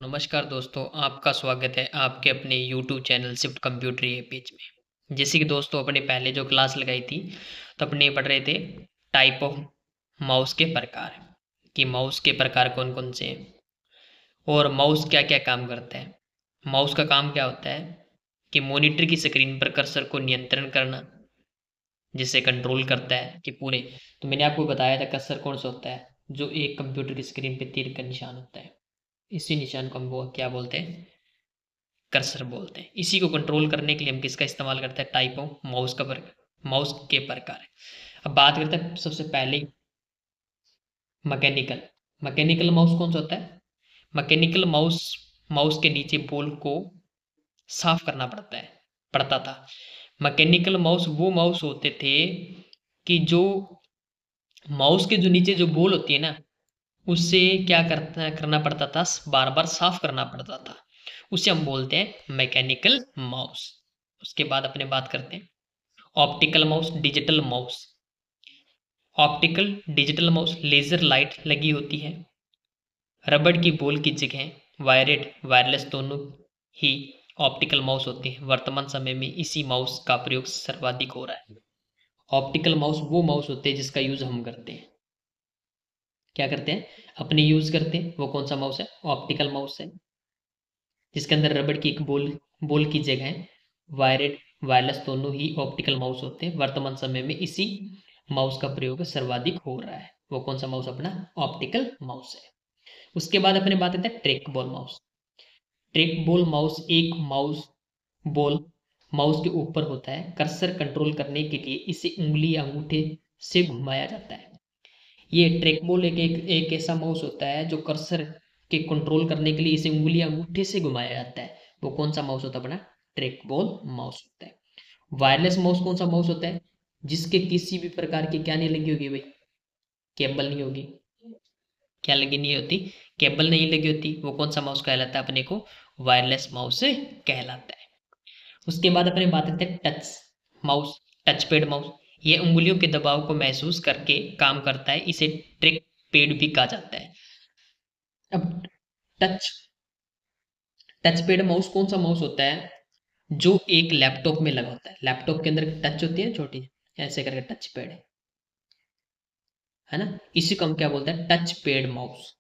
नमस्कार दोस्तों, आपका स्वागत है आपके अपने YouTube चैनल शिफ्ट कंप्यूटर ये पेज में। जैसे कि दोस्तों अपने पहले जो क्लास लगाई थी तो अपने पढ़ रहे थे टाइप ऑफ माउस के प्रकार कि माउस के प्रकार कौन कौन से हैं और माउस क्या क्या काम करता है। माउस का काम क्या होता है कि मॉनिटर की स्क्रीन पर कर्सर को नियंत्रण करना, जिससे कंट्रोल करता है कि पूरे। तो मैंने आपको बताया था कर्सर कौन सा होता है, जो एक कंप्यूटर की स्क्रीन पे तीर का निशान होता है। इसी निशान को हम वो क्या बोलते हैं, कर्सर बोलते हैं। इसी को कंट्रोल करने के लिए हम किसका इस्तेमाल करते हैं, टाइप ऑफ माउस का माउस के प्रकार। अब बात करते हैं सबसे पहले मैकेनिकल। मैकेनिकल माउस कौन सा होता है? मैकेनिकल माउस, माउस के नीचे बॉल को साफ करना पड़ता था। मैकेनिकल माउस वो माउस होते थे कि जो माउस के जो नीचे जो बॉल होती है ना, उससे क्या करना पड़ता था, बार बार साफ करना पड़ता था। उसे हम बोलते हैं मैकेनिकल माउस। उसके बाद अपने बात करते हैं optical mouse, digital mouse. Optical digital mouse laser light लगी होती है। रबड़ की बॉल की जगह वायरेड वायरलेस दोनों ही ऑप्टिकल माउस होते हैं। वर्तमान समय में इसी माउस का प्रयोग सर्वाधिक हो रहा है। ऑप्टिकल माउस वो माउस होते हैं जिसका यूज हम करते हैं, क्या करते हैं, अपने यूज करते हैं। वो कौन सा माउस है? ऑप्टिकल माउस है, जिसके अंदर रबड़ की एक बॉल की जगह वायरेड वायरलेस दोनों ही ऑप्टिकल माउस होते हैं। वर्तमान समय में इसी माउस का प्रयोग सर्वाधिक हो रहा है। वो कौन सा माउस? अपना ऑप्टिकल माउस है। उसके बाद अपने बात करते हैं track ball mouse. Track ball mouse एक माउस बॉल माउस के ऊपर होता है। कर्सर कंट्रोल करने के लिए इसे उंगली या अंगूठे से घुमाया जाता है। ये ट्रैक बॉल एक ऐसा माउस होता है जो कर्सर के कंट्रोल करने के लिए इसे उंगली या अंगूठे से घुमाया जाता है। वो कौन सा माउस होता है? अपना ट्रैक बॉल माउस होता है। वायरलेस माउस कौन सा माउस होता है? जिसके किसी भी प्रकार की क्या नहीं लगी होगी भाई, केबल नहीं होगी। क्या लगी नहीं होती? केबल नहीं लगी होती। वो कौन सा माउस कहलाता है? अपने को वायरलेस माउस कहलाता है। उसके बाद अपने बात करते हैं touch mouse, touch pad mouse. ये उंगलियों के दबाव को महसूस करके काम करता है। इसे ट्रैक पैड भी कहा जाता है। अब टच टच पैड माउस कौन सा माउस होता है जो एक लैपटॉप में लगा होता है? लैपटॉप के अंदर टच होती है छोटी, ऐसे करके टच पैड है ना। इसी को हम क्या बोलते हैं? Touch pad mouse.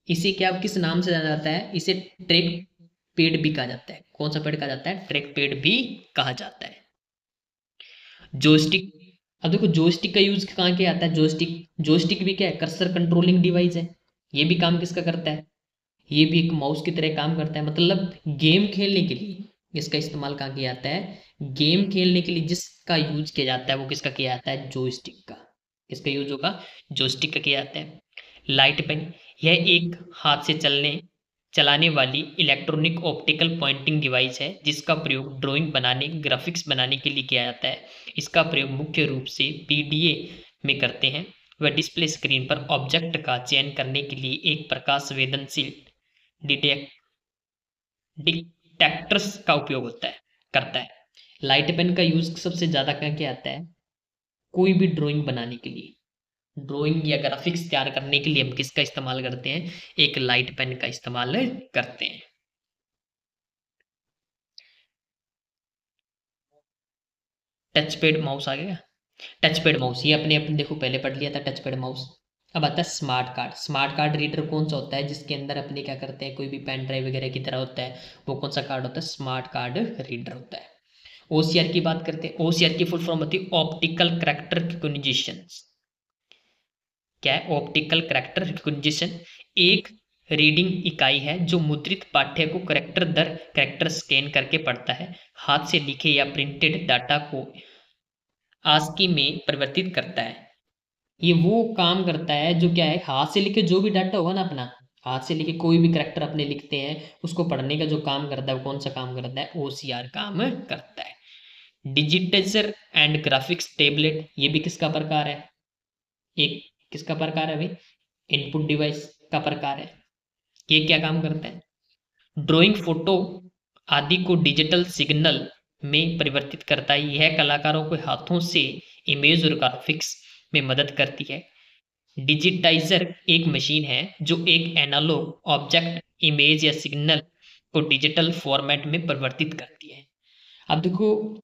इसे क्या किस नाम से जाना जाता है? इसे ट्रैक पैड भी कहा जाता है। कौन सा पैड कहा जाता है? ट्रैक पैड भी कहा जाता है। जोस्टिक। अब देखो जोस्टिक का यूज कहाँ किया जाता है? जोस्टिक भी क्या है? कर्सर कंट्रोलिंग डिवाइस है। ये भी काम किसका करता है? ये भी एक माउस की तरह काम करता है। मतलब गेम खेलने के लिए इसका इस्तेमाल कहाँ किया जाता है? गेम खेलने के लिए जिसका यूज किया जाता है वो किसका किया जाता है? जोस्टिक का। किसका यूज होगा? जोस्टिक का किया जाता है। लाइट पेन, यह एक हाथ से चलाने वाली इलेक्ट्रॉनिक ऑप्टिकल पॉइंटिंग डिवाइस है जिसका प्रयोग ड्राइंग बनाने, ग्राफिक्स बनाने के लिए किया जाता है। इसका प्रयोग मुख्य रूप से पीडीए में करते हैं। वह डिस्प्ले स्क्रीन पर ऑब्जेक्ट का चयन करने के लिए एक प्रकाश संवेदनशील डिटेक्टर्स का उपयोग करता है। लाइट पेन का यूज सबसे ज्यादा क्या किया जाता है? कोई भी ड्राइंग बनाने के लिए, ड्राइंग या ग्राफिक्स तैयार करने के लिए हम किसका इस्तेमाल करते हैं? एक लाइट पेन का इस्तेमाल करते हैं। टच पैड माउस आ गया। टच पैड माउस ये अपने अपने देखो पहले पढ़ लिया था टच पैड माउस। अब आता है smart card. Smart card reader कौन सा होता है? जिसके अंदर अपने क्या करते हैं, कोई भी पेन ड्राइव वगैरह की तरह होता है। वो कौन सा कार्ड होता है? स्मार्ट कार्ड रीडर होता है। ओसीआर की बात करते हैं। ओसीआर की फुल फॉर्म होती है ऑप्टिकल कैरेक्टर रिकॉग्निशन। क्या है ऑप्टिकल कैरेक्टर रिकॉग्निशन? एक रीडिंग इकाई है जो मुद्रित पाठ्य को कैरेक्टर दर कैरेक्टर स्कैन करके पढ़ता है। हाथ से लिखे या प्रिंटेड डाटा को आस्की में परिवर्तित करता है। ये वो काम करता है जो क्या है, हाथ से लिखे जो भी डाटा होगा ना अपना, हाथ से लिखे कोई भी कैरेक्टर अपने लिखते हैं उसको पढ़ने का जो काम करता है वो कौन सा काम करता है? ओसीआर काम करता है। डिजिटाइजर एंड ग्राफिक्स टेबलेट, ये भी किसका प्रकार है? एक किसका प्रकार है भाई? इनपुट डिवाइस का प्रकार है। ये क्या काम करता है? ड्राइंग, फोटो आदि को डिजिटल सिग्नल में परिवर्तित करता है। यह कलाकारों को हाथों से इमेज और ग्राफिक्स में मदद करती है। डिजिटाइजर एक मशीन है जो एक एनालॉग ऑब्जेक्ट इमेज या सिग्नल को डिजिटल फॉर्मेट में परिवर्तित करती है। अब देखो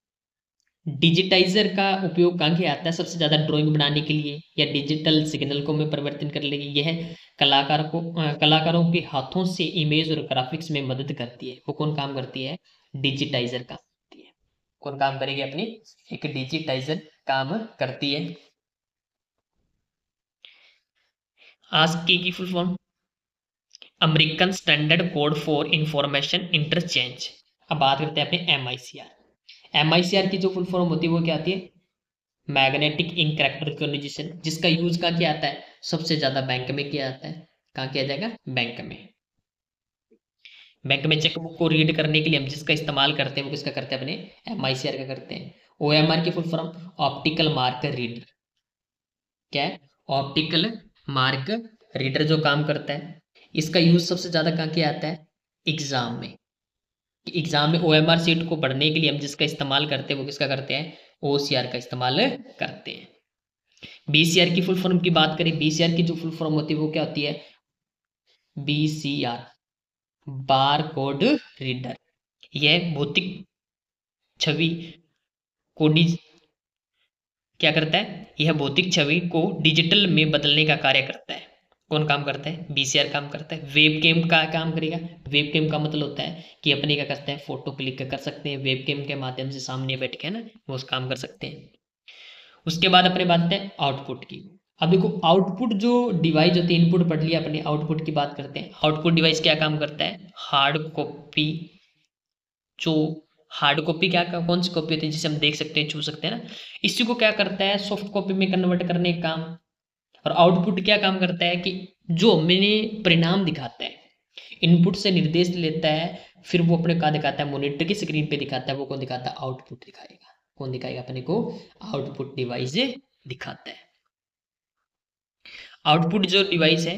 डिजिटाइजर का उपयोग कहाँ के आता है? सबसे ज्यादा ड्राइंग बनाने के लिए या डिजिटल सिग्नल को में परिवर्तन करने के लिए। यह कलाकारों के हाथों से इमेज और ग्राफिक्स में मदद करती है। वो कौन काम करती है? डिजिटाइजर काम करती है। कौन काम करेगी अपनी? एक डिजिटाइजर काम करती है। आस्की की full form American standard code for information interchange. अब बात करते हैं अपने MICR की जो फुल फॉर्म होती है वो क्या आती है? मैग्नेटिक इंक कैरेक्टर रिकॉग्निशन, जिसका यूज कहाँ किया आता है? सबसे ज्यादा बैंक में किया जाता है। कहाँ किया जाएगा? बैंक में। बैंक में चेकबुक को रीड करने के लिए हम जिसका इस्तेमाल करते हैं वो किसका करते हैं? अपने MICR का करते हैं। OMR की full form optical mark reader. क्या है? ऑप्टिकल मार्क रीडर जो काम करता है, इसका यूज सबसे ज्यादा कहाँ किया आता है? एग्जाम में। एग्जाम में OMR सीट को पढ़ने के लिए हम जिसका इस्तेमाल करते हैं वो किसका करते हैं? OCR का इस्तेमाल करते हैं। BCR की फुल फॉर्म की बात करें, BCR की जो फुल फॉर्म होती है वो क्या होती है? BCR bar code reader. यह भौतिक छवि को क्या करता है? यह भौतिक छवि को डिजिटल में बदलने का कार्य करता है। कौन काम करता है? BCR काम करता है। वेबकैम का काम करेगा। वेबकैम का मतलब होता है कि अपने क्या करते हैं? फोटो क्लिक कर सकते हैं वेबकैम के माध्यम से, सामने बैठ के, है ना, वो उस काम कर सकते हैं। उसके बाद अपने बात करते हैं आउटपुट की। अब देखो आउटपुट जो डिवाइस होती है, इनपुट पढ़ लिया अपने, आउटपुट की बात करते हैं। आउटपुट डिवाइस क्या काम करता है? Hard copy. जो हार्ड कॉपी कौन सी कॉपी होती है जिसे हम देख सकते हैं, छू सकते हैं ना, इसी को क्या करता है? सॉफ्ट कॉपी में कन्वर्ट करने का काम। और आउटपुट क्या काम करता है? कि जो हमें परिणाम दिखाता है, इनपुट से निर्देश लेता है, फिर वो अपने क्या दिखाता है? मॉनिटर की स्क्रीन पे दिखाता है। वो कौन दिखाता है? आउटपुट दिखाएगा। कौन दिखाएगा अपने को? आउटपुट डिवाइस दिखाता है। आउटपुट जो डिवाइस है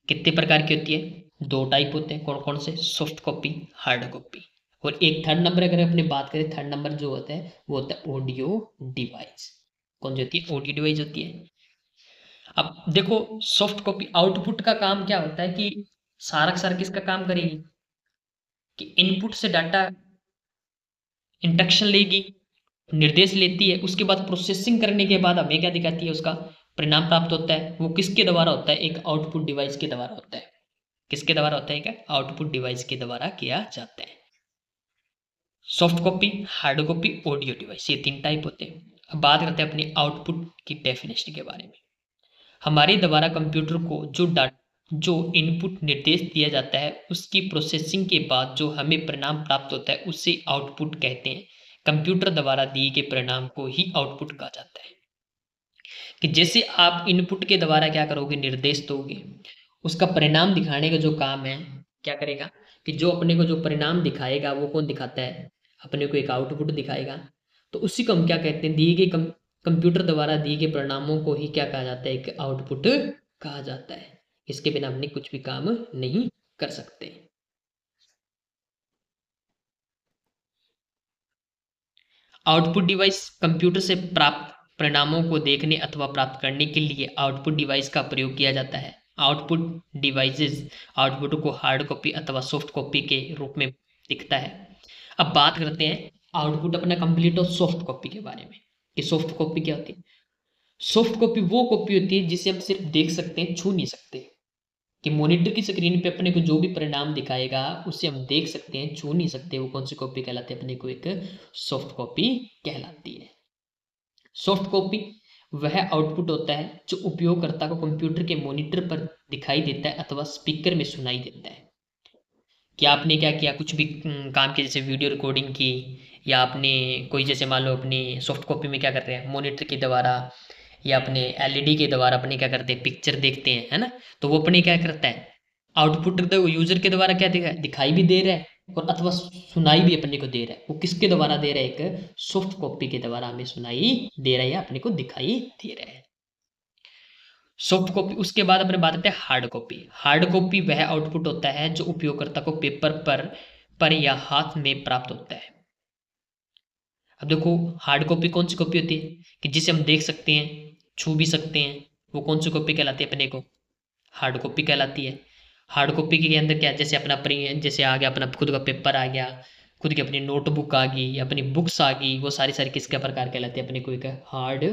कितने प्रकार की होती है? दो टाइप होते हैं। कौन कौन से? Soft copy, hard copy. और एक थर्ड नंबर अगर अपनी बात करें, थर्ड नंबर जो होता है वो होता है ऑडियो डिवाइस। कौन सी होती है? ऑडियो डिवाइस होती है। अब देखो सॉफ्ट कॉपी आउटपुट का काम क्या होता है? कि सारा का सारा किसका काम करेगी? कि इनपुट से डाटा इंस्ट्रक्शन लेगी, निर्देश लेती है, उसके बाद प्रोसेसिंग करने के बाद हमें क्या दिखाती है? उसका परिणाम प्राप्त होता है। वो किसके द्वारा होता है? एक आउटपुट डिवाइस के द्वारा होता है। किसके द्वारा होता है? क्या? आउटपुट डिवाइस के द्वारा किया जाता है। Soft copy, hard copy, audio device, ये तीन टाइप होते हैं। अब बात करते हैं अपनी आउटपुट की डेफिनेशन के बारे में। हमारे द्वारा कंप्यूटर को जो इनपुट निर्देश दिया जाता है, उसकी प्रोसेसिंग के बाद जो हमें परिणाम प्राप्त होता है उसे आउटपुट कहते हैं। कंप्यूटर द्वारा दिए गए परिणाम को ही आउटपुट कहा जाता है। कि जैसे आप इनपुट के द्वारा क्या करोगे? निर्देश दोगे, उसका परिणाम दिखाने का जो काम है क्या करेगा? कि जो अपने को जो परिणाम दिखाएगा वो कौन दिखाता है? अपने को एक आउटपुट दिखाएगा। तो उसी को हम क्या कहते हैं? दिए गए कंप्यूटर द्वारा दिए गए परिणामों को ही क्या कहा जाता है? एक आउटपुट कहा जाता है। इसके बिना अपने कुछ भी काम नहीं कर सकते। आउटपुट डिवाइस कंप्यूटर से प्राप्त परिणामों को देखने अथवा प्राप्त करने के लिए आउटपुट डिवाइस का प्रयोग किया जाता है। आउटपुट डिवाइसेस आउटपुट को हार्ड कॉपी अथवा सॉफ्ट कॉपी के रूप में दिखता है। अब बात करते हैं आउटपुट अपना कंप्लीट और सॉफ्ट कॉपी के बारे में, कि सॉफ्ट कॉपी क्या होती है। सॉफ्ट कॉपी वो कॉपी होती है जिसे हम सिर्फ देख सकते हैं, छू नहीं सकते। कि मॉनिटर की स्क्रीन पे अपने को जो भी परिणाम दिखाएगा उसे हम देख सकते हैं, छू नहीं सकते। वो कौन सी कॉपी कहलाती है? अपने को एक सॉफ्ट कॉपी कहलाती है। सॉफ्ट कॉपी वह आउटपुट होता है जो उपयोगकर्ता को कंप्यूटर के मॉनिटर पर दिखाई देता है अथवा स्पीकर में सुनाई देता है। कि आपने क्या किया? कुछ भी काम किया, जैसे वीडियो रिकॉर्डिंग की, या आपने कोई जैसे मान लो अपनी सॉफ्ट कॉपी में क्या कर रहे हैं? मॉनिटर के द्वारा या अपने LED के द्वारा अपने क्या करते हैं? पिक्चर देखते हैं, है ना। तो वो अपने क्या करता है? आउटपुट तो यूजर के द्वारा क्या दिखाई भी दे रहा है और अथवा सुनाई भी अपने को दे रहा है। वो किसके द्वारा दे रहा है? एक सॉफ्ट कॉपी के द्वारा हमें सुनाई दे रहा है या अपने को दिखाई दे रहा है। Soft copy. उसके बाद अपने बात करते हैं हार्ड कॉपी। हार्ड कॉपी वह आउटपुट होता है जो उपयोगकर्ता को पेपर पर या हाथ में प्राप्त होता है। अब देखो हार्ड कॉपी कौन सी कॉपी होती है? कि जिसे हम देख सकते हैं, छू भी सकते हैं। वो कौन सी कॉपी कहलाती है? अपने को हार्ड कॉपी कहलाती है। हार्ड कॉपी के अंदर क्या, जैसे अपना जैसे आ गया अपना खुद का पेपर आ गया, खुद की अपनी नोटबुक आ गई, अपनी बुक्स आ गई, वो सारी सारी किसका प्रकार कहलाते हैं, अपने कोई का हार्ड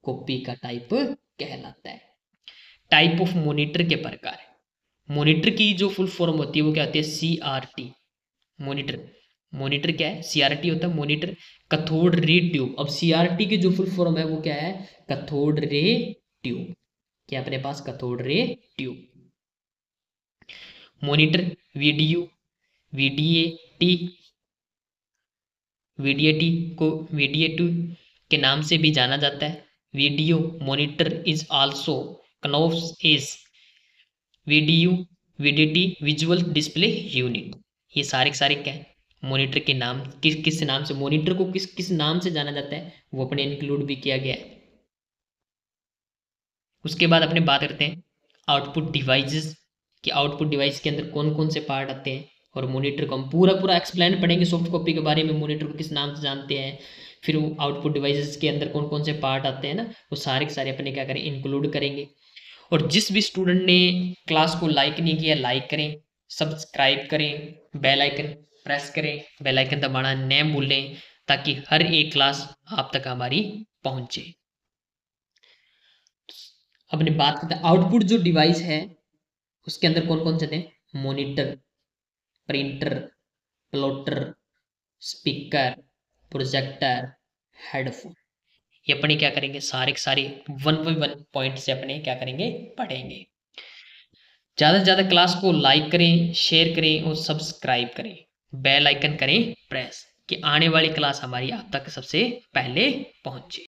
कॉपी का टाइप कहलाता है। टाइप ऑफ मॉनिटर के प्रकार, मॉनिटर की जो फुल फॉर्म होती है वो क्या होती है, CRT। मॉनिटर, मॉनिटर क्या है, CRT होता है मॉनिटर, कैथोड रे ट्यूब। अब CRT की जो फुल फॉर्म है वो क्या है, कैथोड रे ट्यूब। क्या अपने पास, cathode ray tube. Monitor, VDU, VDAT, VDAT को VDAT के नाम से भी जाना जाता है। वीडियो मॉनिटर इज आल्सो कनोव्स as VDU, VDT, visual display unit. ये सारे के सारे क्या है, मॉनिटर के नाम, किस किस नाम से, मॉनिटर को किस किस नाम से जाना जाता है वो अपने इंक्लूड भी किया गया है। उसके बाद अपने बात करते हैं आउटपुट डिवाइसेस कि आउटपुट डिवाइस के अंदर कौन कौन से पार्ट आते हैं, और मॉनिटर को हम पूरा पूरा एक्सप्लेन पढ़ेंगे सॉफ्ट कॉपी के बारे में, मॉनिटर को किस नाम से जानते हैं, फिर वो आउटपुट डिवाइसेस के अंदर कौन कौन से पार्ट आते हैं ना, वो सारे के सारे अपने क्या करें, इंक्लूड करेंगे। और जिस भी स्टूडेंट ने क्लास को लाइक नहीं किया, लाइक करें, सब्सक्राइब करें, बेल आइकन प्रेस करें, बेल आइकन दबाना न भूलें, ताकि हर एक क्लास आप तक हमारी पहुंचे। अपने बात करते हैं आउटपुट जो डिवाइस है उसके अंदर कौन कौन से थे, monitor, printer, plotter, speaker, projector, headphone. ये अपने क्या करेंगे, सारे के सारे वन बाई वन पॉइंट से अपने क्या करेंगे, पढ़ेंगे। ज़्यादा से ज़्यादा क्लास को लाइक करें, शेयर करें और सब्सक्राइब करें, बेल आइकन करें प्रेस, कि आने वाली क्लास हमारी आप तक सबसे पहले पहुंचे।